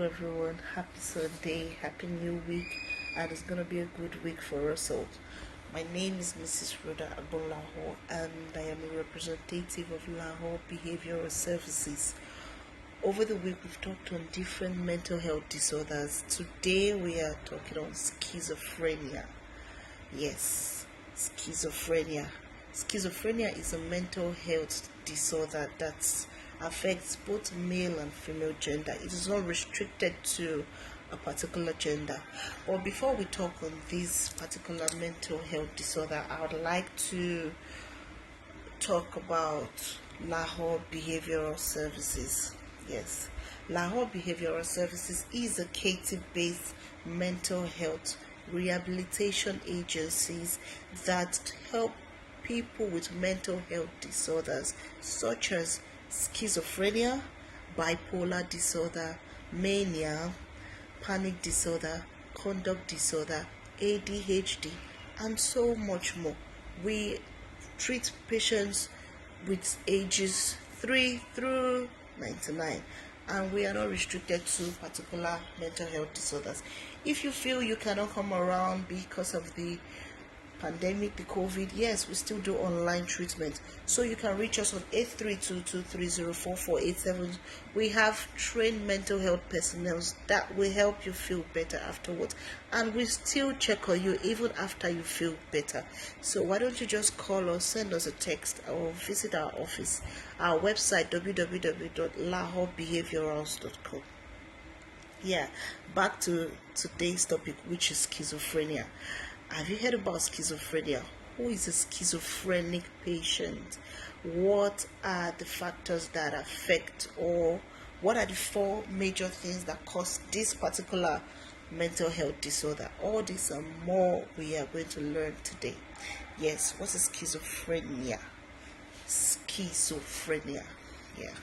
everyone. Happy Sunday, happy new week, and it's gonna be a good week for us all. My name is Mrs. Rhoda Abolaho, and I am a representative of Lahore Behavioral Services. Over the week, we've talked on different mental health disorders. Today, we are talking on schizophrenia. Yes, schizophrenia. Schizophrenia is a mental health disorder that affects both male and female gender. It is not restricted to a particular gender. But before we talk on this particular mental health disorder, I would like to talk about Lahore Behavioral Services. Yes, Lahore Behavioral Services is a Katy-based mental health rehabilitation agencies that help people with mental health disorders such as schizophrenia, bipolar disorder, mania, panic disorder, conduct disorder, ADHD, and so much more. We treat patients with ages 3 through 99, and we are not restricted to particular mental health disorders. If you feel you cannot come around because of the pandemic, the COVID, yes, we still do online treatment. So you can reach us on 8322304487. We have trained mental health personnel that will help you feel better afterwards, and we still check on you even after you feel better. So why don't you just call us, send us a text, or visit our office, our website www.lahorebehaviorals.com. Yeah, back to today's topic, which is schizophrenia. Have you heard about schizophrenia? Who is a schizophrenic patient? What are the factors that affect, or what are the 4 major things that cause this particular mental health disorder? All this and more we are going to learn today. Yes, what is schizophrenia? Schizophrenia, yeah.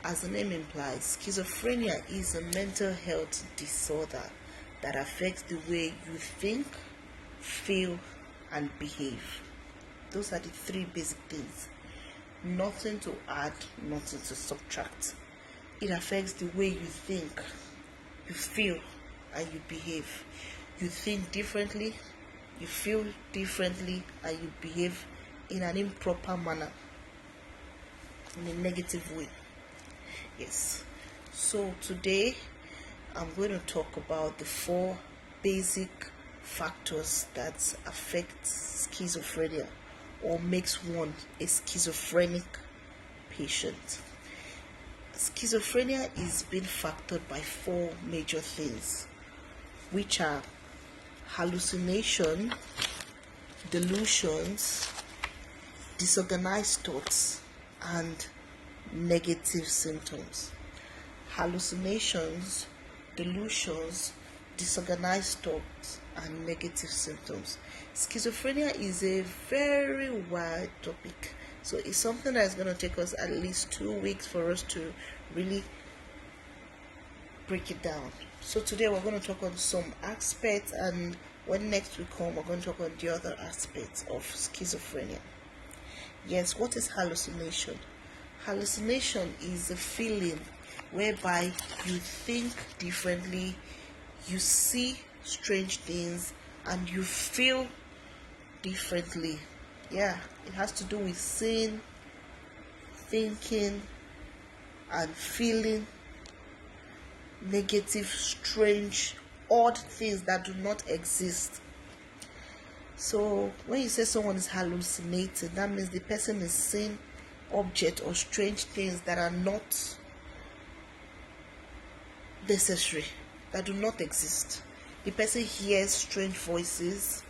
As the name implies, schizophrenia is a mental health disorder that affects the way you think, feel, and behave. Those are the 3 basic things. Nothing to add, nothing to subtract. It affects the way you think, you feel, and you behave. You think differently, you feel differently, and you behave in an improper manner, in a negative way. Yes. So today I'm going to talk about the 4 basic factors that affect schizophrenia or makes one a schizophrenic patient. Schizophrenia is being factored by 4 major things, which are hallucination, delusions, disorganized thoughts, and negative symptoms. Hallucinations, delusions, disorganized thoughts, and negative symptoms. Schizophrenia is a very wide topic, so it's something that's going to take us at least 2 weeks for us to really break it down. So today we're going to talk on some aspects, and when next we come, we're going to talk on the other aspects of schizophrenia. Yes, what is hallucination? Hallucination is a feeling whereby you think differently, you see strange things, and you feel differently. Yeah, it has to do with seeing, thinking, and feeling negative, strange, odd things that do not exist. So when you say someone is hallucinating, that means the person is seeing objects or strange things that are not necessary, that do not exist. The person hears strange voices,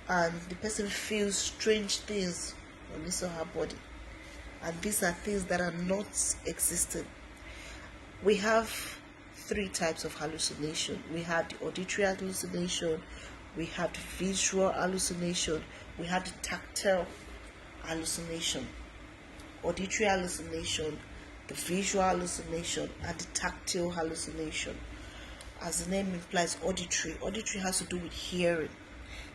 and the person feels strange things on his or her body, and these are things that are not existing. We have 3 types of hallucination. We have the auditory hallucination, we have the visual hallucination, we have the tactile hallucination. Auditory hallucination, the visual hallucination, and the tactile hallucination. As the name implies, auditory has to do with hearing.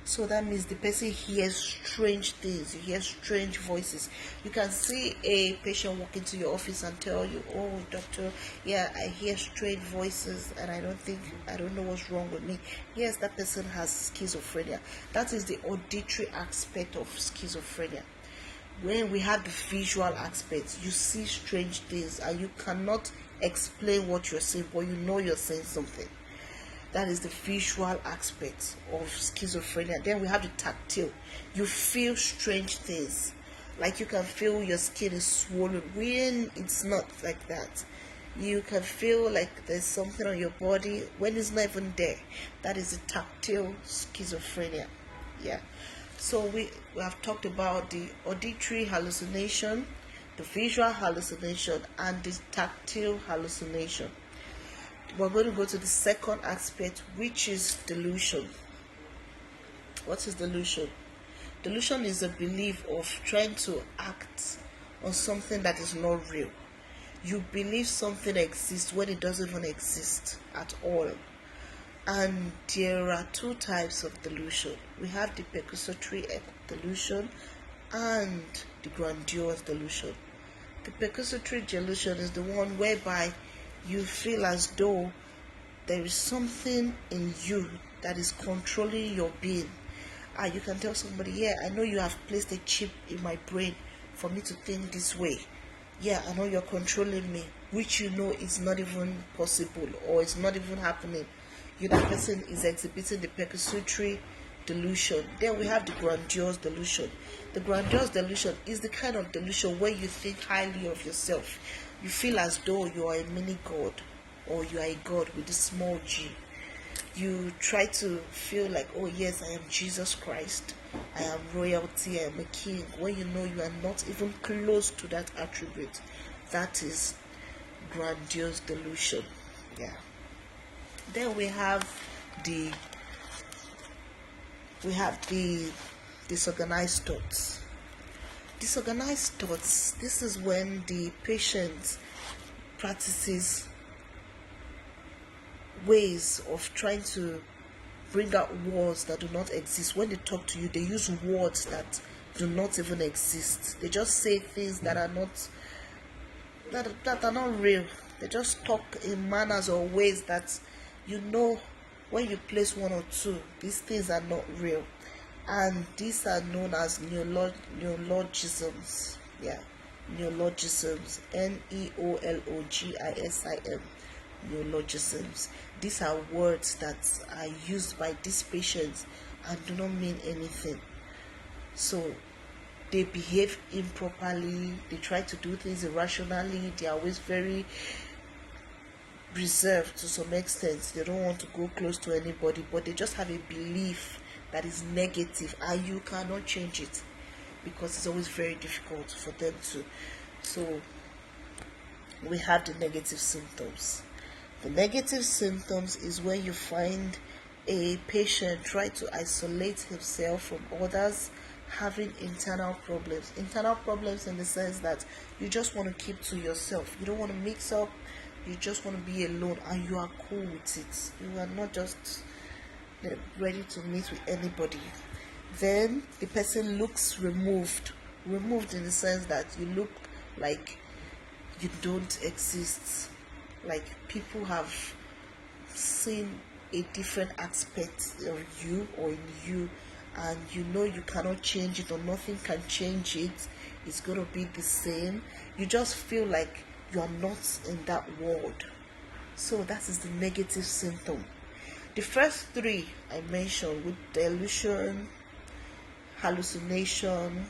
So that means the person hears strange things, you hear strange voices. You can see a patient walk into your office and tell you, oh doctor, yeah, I hear strange voices and I don't know what's wrong with me. Yes, that person has schizophrenia. That is the auditory aspect of schizophrenia. When we have the visual aspect, you see strange things and you cannot explain what you're saying, but you know you're saying something. That is the visual aspect of schizophrenia. Then we have the tactile. You feel strange things, like you can feel your skin is swollen when it's not like that. You can feel like there's something on your body when it's not even there. That is the tactile schizophrenia. Yeah. So we have talked about the auditory hallucination, the visual hallucination, and the tactile hallucination. We're going to go to the second aspect, which is delusion. What is delusion? Delusion is a belief of trying to act on something that is not real. You believe something exists when it doesn't even exist at all. And there are two types of delusion. We have the percussatory delusion and the grandiose delusion. The percussatory delusion is the one whereby you feel as though there is something in you that is controlling your being. You can tell somebody, yeah, I know you have placed a chip in my brain for me to think this way. Yeah, I know you're controlling me, which you know is not even possible or it's not even happening. That person is exhibiting the percussatory delusion. Then we have the grandiose delusion. The grandiose delusion is the kind of delusion where you think highly of yourself. You feel as though you are a mini god, or you are a god with a small g. You try to feel like, oh yes, I am Jesus Christ, I am royalty, I am a king, when you know you are not even close to that attribute. That is grandiose delusion. Yeah. Then we have the disorganized thoughts. Disorganized thoughts, this is when the patient practices ways of trying to bring out words that do not exist. When they talk to you, they use words that do not even exist. They just say things that are not real. They just talk in manners or ways that you know when you place one or two, these things are not real. And these are known as neologisms. Yeah, neologisms. neologism. Neologisms. These are words that are used by these patients and do not mean anything. So they behave improperly, they try to do things irrationally, they are always very reserved to some extent. They don't want to go close to anybody, but they just have a belief that is negative and you cannot change it because it's always very difficult for them to. So we have the negative symptoms. The negative symptoms is when you find a patient try to isolate himself from others, having internal problems. Internal problems in the sense that you just want to keep to yourself. You don't want to mix up. You just want to be alone and you are cool with it. You are not just ready to meet with anybody. Then the person looks removed in the sense that you look like you don't exist, like people have seen a different aspect of you or in you, and you know you cannot change it or nothing can change it. It's going to be the same. You just feel like you are not in that world. So that is the negative symptom. The first three I mentioned, with delusion, hallucination,